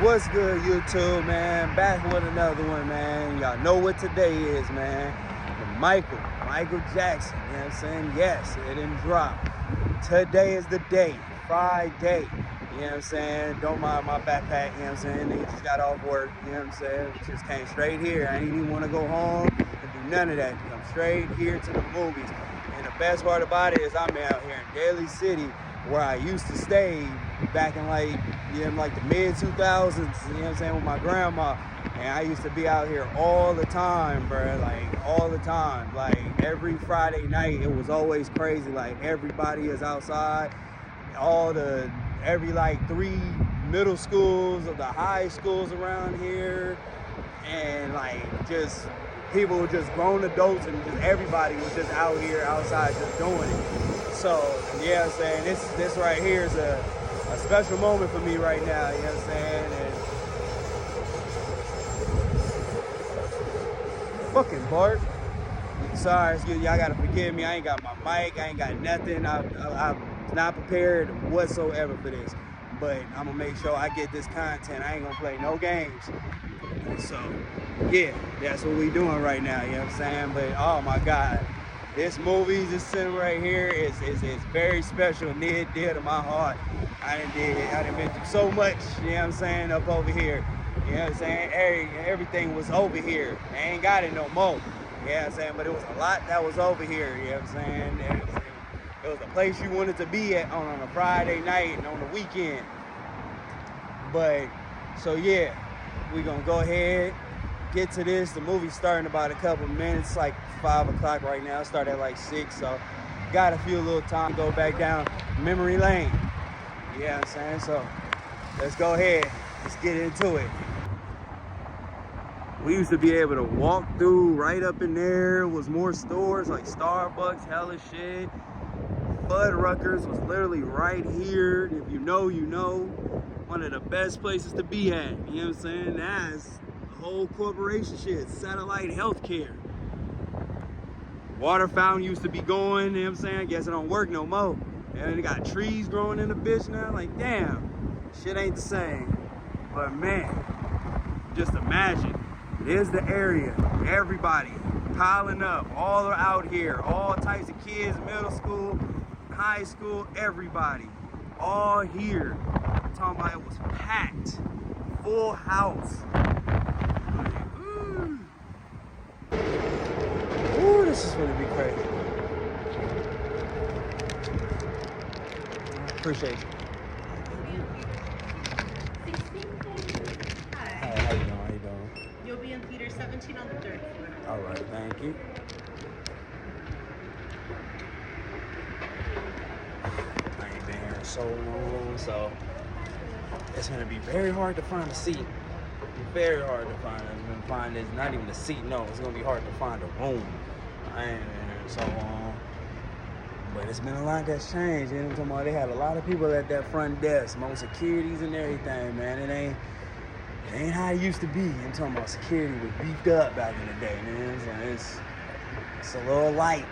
What's good, YouTube, man? Back with another one, man. Y'all know what today is, man. Michael Jackson, you know what I'm saying? Yes, it didn't drop. Today is the day, Friday. You know what I'm saying? Don't mind my backpack, you know what I'm saying? Nigga just got off work, you know what I'm saying? Just came straight here. I didn't even want to go home and do none of that. Come straight here to the movies. And the best part about it is I'm out here in Daly City, where I used to stay back in like the mid 2000s, you know what I'm saying, with my grandma. And I used to be out here all the time, bro, like all the time. Like every Friday night, it was always crazy. Like everybody is outside. Every like 3 middle schools of the high schools around here. And like just people were just grown adults and just everybody was just out here outside just doing it. So, yeah, I'm saying this right here is a special moment for me right now, you know what I'm saying? And fucking Bart. Sorry, excuse y'all gotta forgive me. I ain't got my mic, I ain't got nothing. I'm not prepared whatsoever for this. But I'm gonna make sure I get this content. I ain't gonna play no games. So, yeah, that's what we doing right now, you know what I'm saying? But oh my God. This movie, this cinema right here is very special, near dear to my heart. I done been through so much, you know what I'm saying, up over here. You know what I'm saying? Everything was over here. They ain't got it no more. You know what I'm saying? But it was a lot that was over here, you know what I'm saying? It was the place you wanted to be at on a Friday night and on the weekend. But, so yeah, we gonna go ahead, get to this. The movie's starting about a couple minutes, like 5 o'clock right now. It started at like 6, so got a few little time to go back down memory lane. You know what I'm saying? So let's go ahead. Let's get into it. We used to be able to walk through right up in there. Was more stores like Starbucks, hella shit. Fuddruckers was literally right here. If you know, you know. One of the best places to be at. You know what I'm saying? That's the whole corporation shit. Satellite healthcare. Water fountain used to be going, you know what I'm saying? I guess it don't work no more. And they got trees growing in the bitch now. Like, damn, shit ain't the same. But man, just imagine. There's the area. Everybody piling up. All are out here. All types of kids, middle school, high school, everybody. All here. I'm talking about it was packed. Full house. Ooh, this is gonna be crazy. Appreciate you. Hi, how you doing? How you doing? You'll be in theater 17 on the 3rd floor. All right, thank you. I ain't been here in so long, so it's gonna be very hard to find a seat. Very hard to find. I'm gonna find it's not even a seat. No, it's gonna be hard to find a room. I ain't been here in so long, but it's been a lot that's changed. You know what I'm talking about? They had a lot of people at that front desk, more securities and everything, man. It ain't how it used to be. I'm talking about security was beefed up back in the day, man. It's a little light.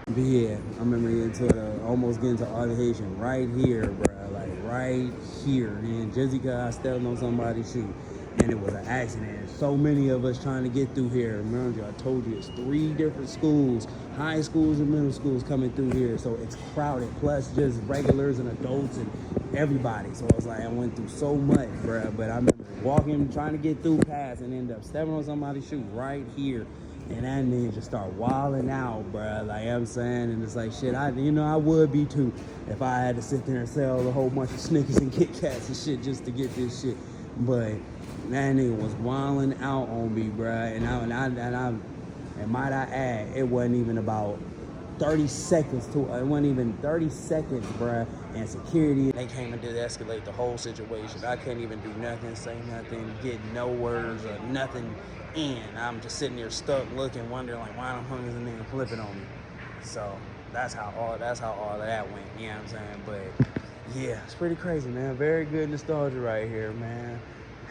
But yeah, I remember almost getting to altercation right here, bro. Like right here. And just because I stepped on somebody's shoe. And it was an accident. So many of us trying to get through here. Remember, I told you it's 3 different schools, high schools and middle schools coming through here. So it's crowded, plus just regulars and adults and everybody. So I was like, I went through so much, bro. But I remember walking, trying to get through past and end up stepping on somebody's shoe right here. And that nigga just start wilding out, bro. Like I'm saying, and it's like shit. I would be too if I had to sit there and sell a whole bunch of Snickers and Kit Kats and shit just to get this shit. But that nigga was wilding out on me, bro. And might I add, it wasn't even about 30 seconds it wasn't even 30 seconds, bro. And security, they came and did escalate the whole situation. I couldn't even do nothing, say nothing, get no words or nothing in. I'm just sitting there stuck looking, wondering like why them hungers and nigga flipping on me. So that's how all of that went, you know what I'm saying? But yeah, it's pretty crazy, man. Very good nostalgia right here, man.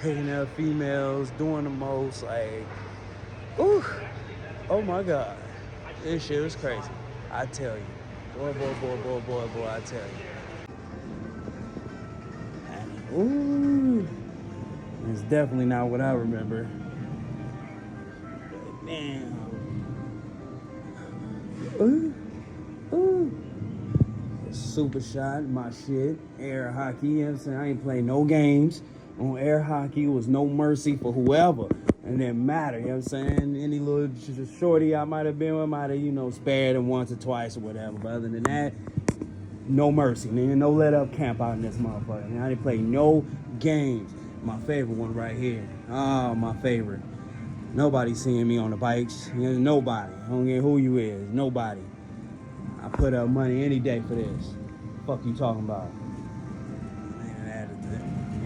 Hating up females, doing the most, like, ooh, oh my God. This shit was crazy. I tell you. Boy, I tell you. Ooh, it's definitely not what I remember. Damn. Ooh, ooh. Super shot, my shit. Air hockey, you know what I'm saying? I ain't played no games on air hockey. It was no mercy for whoever. And it didn't matter, you know what I'm saying? Any little shorty I might have been with might have, spared him once or twice or whatever. But other than that, no mercy, man. No let up camp out in this motherfucker. Man, I didn't play no games. My favorite one right here. Oh, my favorite. Nobody seeing me on the bikes. Nobody. I don't care who you is. Nobody. I put up money any day for this. Fuck you talking about? Man,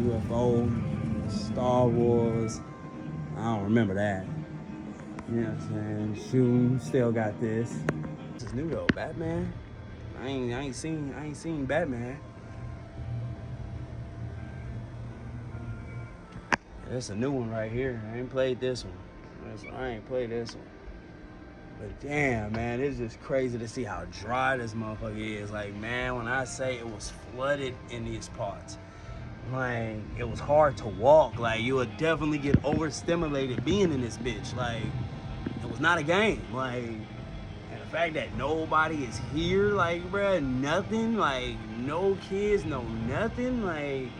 UFO, Star Wars. I don't remember that. You know what I'm saying? Shooting, still got this. This is new though, Batman. I ain't seen Batman. That's a new one right here. I ain't played this one. I ain't played this one. But damn, man, it's just crazy to see how dry this motherfucker is. Like, man, when I say it was flooded in these parts, like, it was hard to walk. Like, you would definitely get overstimulated being in this bitch. Like, it was not a game. Like, and the fact that nobody is here, like, bruh, nothing. Like, no kids, no nothing. Like,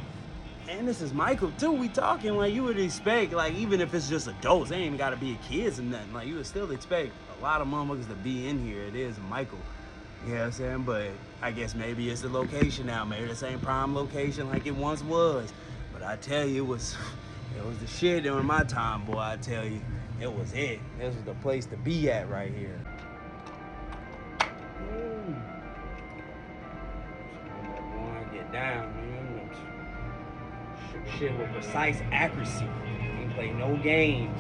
and this is Micheal too. We talking like you would expect, like even if it's just adults, they ain't even gotta be kids or nothing. Like you would still expect a lot of motherfuckers to be in here. It is Micheal. You know what I'm saying? But I guess maybe it's the location now. Maybe the same prime location like it once was. But I tell you, it was the shit during my time, boy. I tell you, it was it. This was the place to be at right here. Ooh. Get down, man. Shit with precise accuracy. Ain't play no games.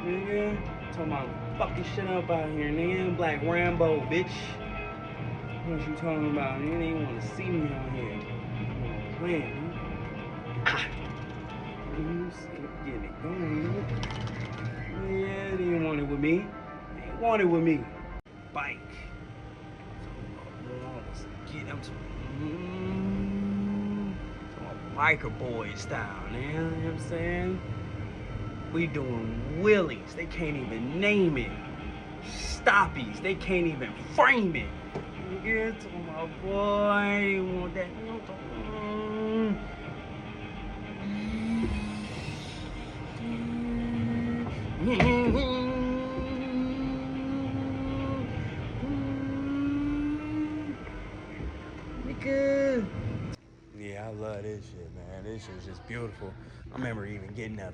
Nigga, talking about fucking shit up out here, nigga. Black Rambo, bitch. What you talking about? Nigga, they ain't want to see me out here. Playing, getting it going. Yeah, they didn't want it with me. They ain't want it with me. Bike. Get them to. Biker boy style, man. You know what I'm saying? We doing wheelies. They can't even name it. Stoppies. They can't even frame it. Yeah, to my boy. You want that? Nigga. Yeah, I love this shit, man. This shit is just beautiful. I remember even getting a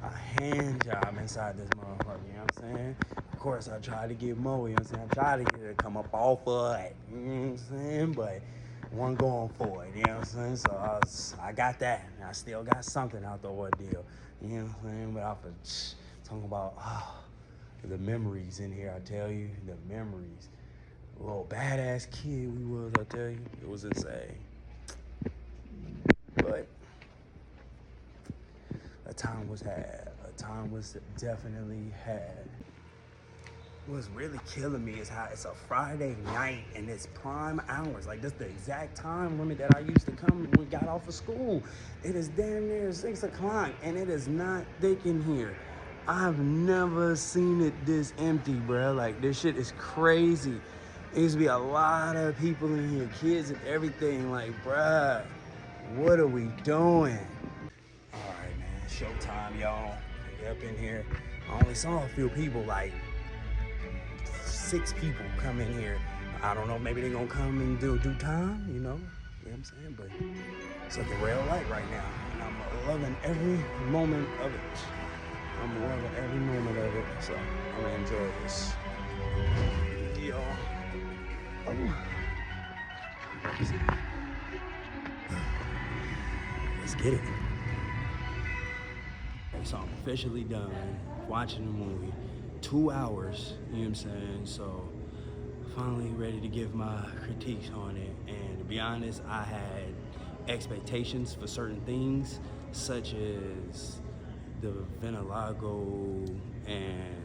hand job inside this motherfucker, you know what I'm saying? Of course, I tried to get more, you know what I'm saying? I tried to get it to come up off of it, you know what I'm saying? But wasn't going for it, you know what I'm saying? So I got that. And I still got something out the ordeal, you know what I'm saying? But I was talking about the memories in here, I tell you, the memories. A little badass kid we was, I tell you. It was insane. But a time was had. A time was definitely had. What's really killing me is how it's a Friday night and it's prime hours. Like, that's the exact time limit that I used to come when we got off of school. It is damn near 6 o'clock and it is not thick in here. I've never seen it this empty, bro. Like, this shit is crazy. There used to be a lot of people in here, kids and everything. Like, bruh, what are we doing? All right, man, showtime, y'all. Get up in here. I only saw a few people, like 6 people come in here. I don't know, maybe they're gonna come and do time, you know? You know what I'm saying? But it's looking real light right now. And I'm loving every moment of it. I'm loving every moment of it. So I'm gonna enjoy this. Y'all. Oh. Let's get it. So I'm officially done watching the movie. 2 hours, you know what I'm saying? So finally ready to give my critiques on it. And to be honest, I had expectations for certain things, such as the Venelago and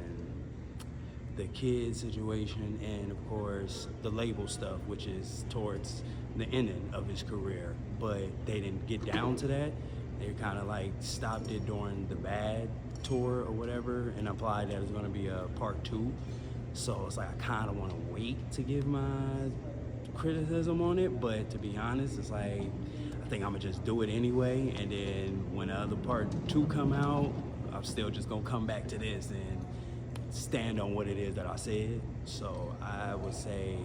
the kid situation, and of course the label stuff, which is towards the ending of his career, but they didn't get down to that. They kind of like stopped it during the Bad tour or whatever, and implied that it's going to be a part 2. So it's like I kind of want to wait to give my criticism on it, but to be honest, it's like I think I'm gonna just do it anyway, and then when the other part 2 come out, I'm still just gonna come back to this and stand on what it is that I said. So I would say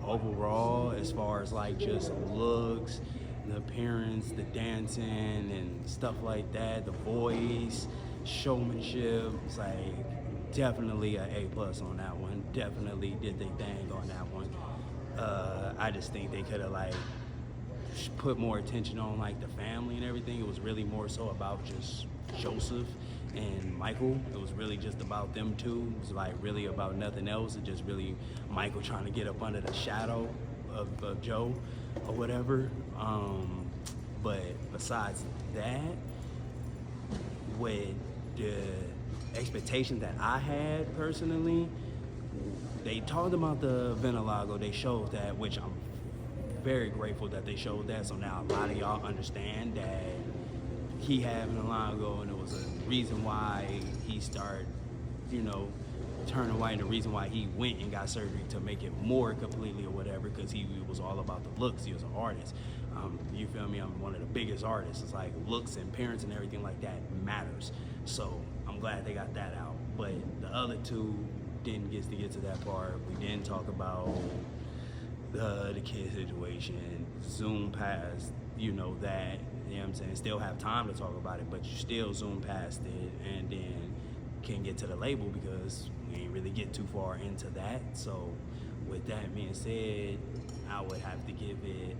overall, as far as like just looks, the appearance, the dancing and stuff like that, the voice, showmanship, it's like definitely an A+ on that one. Definitely did their thing on that one. I just think they could have like put more attention on like the family and everything. It was really more so about just Joseph and Michael. It was really just about them two. It was like really about nothing else. It just really Michael trying to get up under the shadow of Joe or whatever. But besides that, with the expectation that I had personally, they talked about the Ventilago. They showed that, which I'm very grateful that they showed that. So now a lot of y'all understand that he had Ventilago, and it was a reason why he started, turning white, and the reason why he went and got surgery to make it more completely or whatever, because he was all about the looks. He was an artist. You feel me? I'm one of the biggest artists. It's like looks and appearance and everything like that matters. So I'm glad they got that out. But the other two didn't get to that part. We didn't talk about the kid situation. Zoom past, that, you know what I'm saying? Still have time to talk about it, but you still zoom past it and then can't get to the label because we ain't really get too far into that. So with that being said, I would have to give it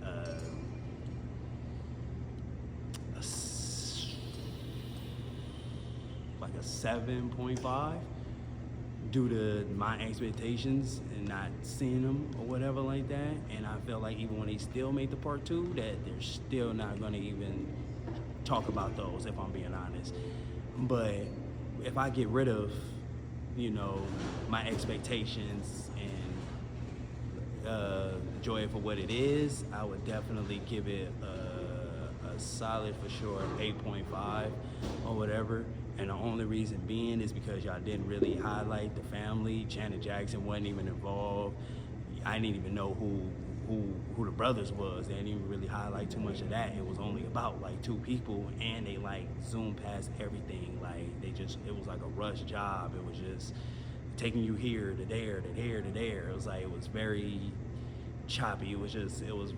like a 7.5 due to my expectations and not seeing them or whatever like that. And I feel like even when they still make the part 2, that they're still not going to even talk about those, if I'm being honest. But if I get rid of, my expectations and enjoy it for what it is, I would definitely give it a solid, for sure, 8.5 or whatever. And the only reason being is because y'all didn't really highlight the family. Janet Jackson wasn't even involved. I didn't even know who the brothers was. They didn't even really highlight too much of that. It was only about like 2 people, and they like zoomed past everything. Like it was like a rush job. It was just taking you here to there to there to there. It was like, it was very choppy. It was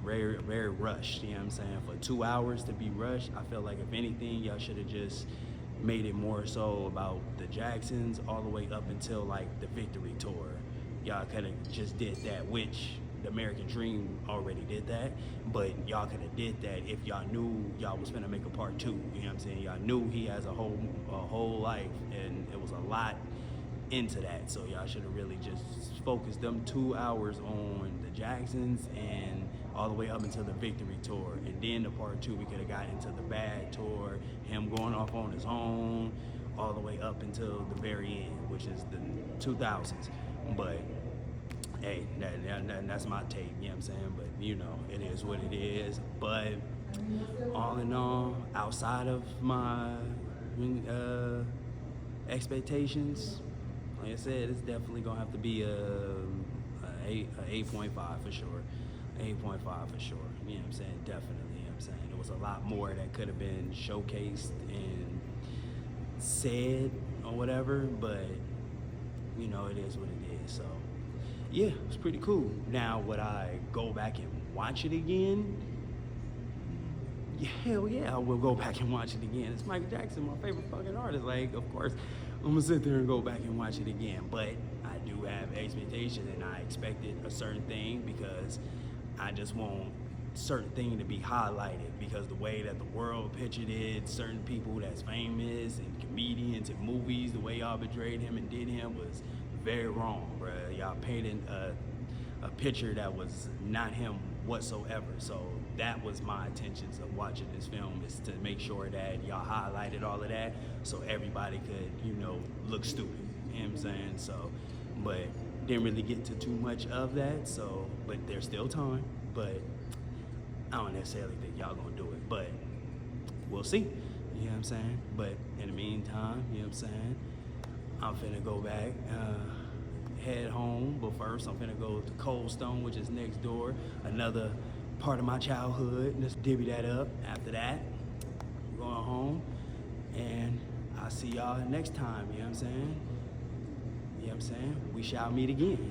very, very rushed. You know what I'm saying? For 2 hours to be rushed, I feel like if anything, y'all should have just made it more so about the Jacksons all the way up until like the Victory Tour. Y'all could have just did that, which the American Dream already did that, but y'all could have did that if y'all knew y'all was gonna make a part 2. You know what I'm saying? Y'all knew he has a whole life, and it was a lot into that. So y'all should have really just focused them 2 hours on the Jacksons and all the way up until the Victory Tour. And then the part 2, we could have got into the Bad Tour, him going off on his own, all the way up until the very end, which is the 2000s. But hey, that's my take, you know what I'm saying? But it is what it is. But all in all, outside of my expectations, like I said, it's definitely gonna have to be a 8.5 for sure. 8.5 for sure. You know what I'm saying? Definitely. You know what I'm saying? There was a lot more that could have been showcased and said or whatever, but it is what it is. So yeah, it's pretty cool. Now, would I go back and watch it again? Yeah, hell yeah, I will go back and watch it again. It's Michael Jackson, my favorite fucking artist. Like, of course, I'm gonna sit there and go back and watch it again. But I do have expectations, and I expected a certain thing because I just want certain thing to be highlighted, because the way that the world pictured it, certain people that's famous and comedians and movies, the way y'all betrayed him and did him was very wrong, bruh. Y'all painted a picture that was not him whatsoever. So that was my intentions of watching this film, is to make sure that y'all highlighted all of that so everybody could, look stupid. You know what I'm saying? So, but didn't really get to too much of that. So, but there's still time. But I don't necessarily think y'all gonna do it, but we'll see. You know what I'm saying? But in the meantime, you know what I'm saying? I'm finna go back, head home, but first I'm finna go to Cold Stone, which is next door, another part of my childhood. Let's divvy that up. After that, I'm going home, and I'll see y'all next time, you know what I'm saying? You know what I'm saying? We shall meet again.